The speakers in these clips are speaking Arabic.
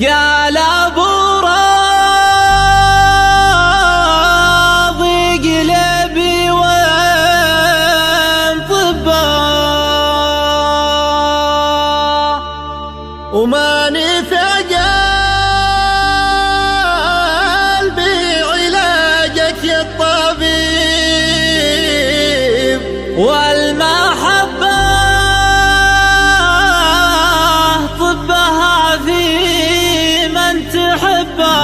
قال ابو راضي قلبي وين طبه وما نفع قلبي علاجك يا الطبيب والمحبة طبها في من تحبه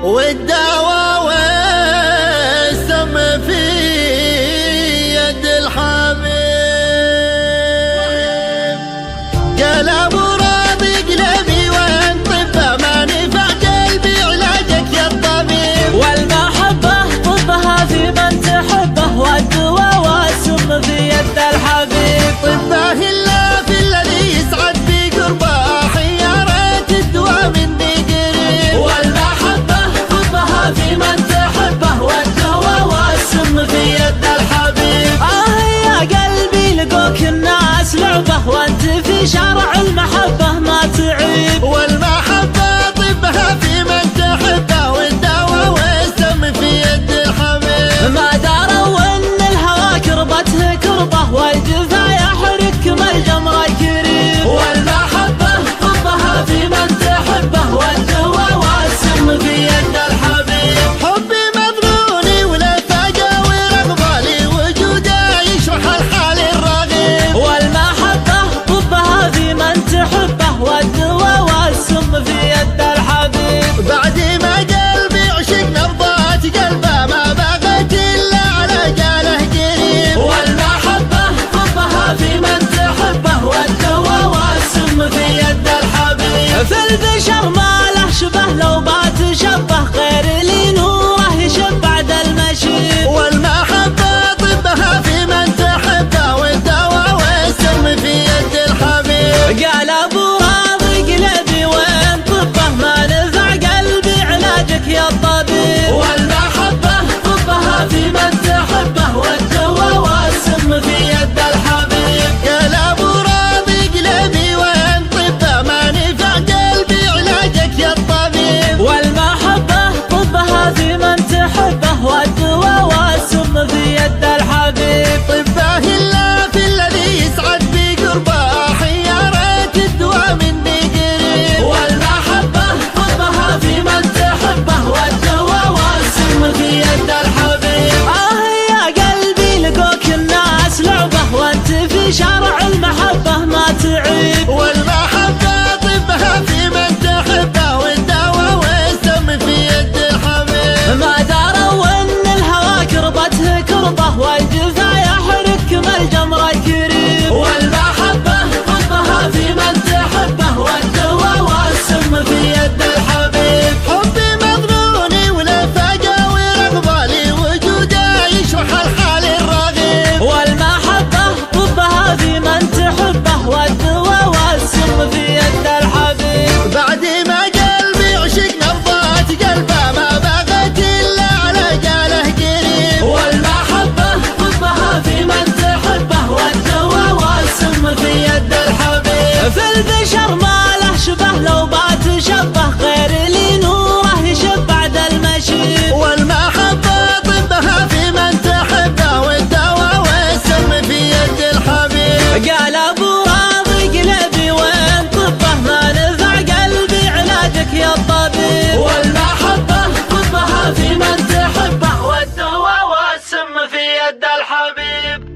والدواء والسم في يد الحبيب. قال ابو راضي قلبي وين طبه ما نفع قلبي علاجك يا الطبيب والمحبة طبها في من تحبه والدواء والسم في يد الحبيب. طبه الا في الذي يسعد بقربه حيارة الدواء مني قريب والمحبة طبها في من تحبه والدواء والسم في يد الحبيب. يا قلبي لقوك الناس لعبه وانت في شارع المحبة ما تعيب والمحبة طبها في من تحبه والدواء والسم في يد الحبيب. ما داروا ان الهوى كربته كربه والجفا يحرك ما الجمر الكريم والمحبة طبها في من تحبه والدواء والسم في يد الحبيب. حبي مظنوني ولا فاقة ورغبة لي وجوده يشرح الحال الرغيب والمحبة طبها في من تحبه والدواء والسم في يد الحبيب. بعد ما قلبي عشق نبضات قلبه ما بغيت الا على جاله قريب والمحبة طبها في من تحبه والدواء والسم في يد الحبيب. في البشر ما له شبه لو بات شبه غير لي نوره يشب بعد المشي والمحبة طبها في من تحبه والدواء والسم في يد الحبيب. قال ابو راضي قلبي وين طبه ما نفع قلبي علاجك يا الطبيب والمحبة طبها في من تحبه والدواء والسم في يد الحبيب. قال ابو راضي قلبي وين طبه ما نفع قلبي علاجك يا الطبيب والمحبة طبها في من تحبه والدواء والسم في يد الحبيب. طبه الا في الذي يسعد بقربه حيارة الدواء مني قريب والمحبة طبها في من تحبه والدواء والسم في يد الحبيب. يا قلبي لقوك الناس لعبه وانت في شارع المحبة ما تعيب والمحبة طبها في من تحبه والدواء والسم في يد الحبيب. ما داروا ان الهوى كربته كربه والجفا يحرك ما الجمر الكريم والمحبة طبها في من تحبه والدواء والسم في يد الحبيب. حبي مظنوني ولا فاقة ورغبة لي وجوده يشرح الحال الرغيب والمحبة طبها في من تحبه والدواء والسم في يد الحبيب. بعد ما قلبي عشق نبضات قلبه ما بغيت الا على جاله قريب والمحبة طبها في من تحبه والدواء والسم في يد الحبيب. في البشر ما له شبه لو بات شبه غير لي نوره يشب بعد المشي والمحبة طبها في من تحبه والدواء والسم في يد الحبيب. قال ابو راضي قلبي وين طبه ما نفع قلبي علاجك يا الطبيب والمحبة طبها في من تحبه والدواء والسم في يد الحبيب.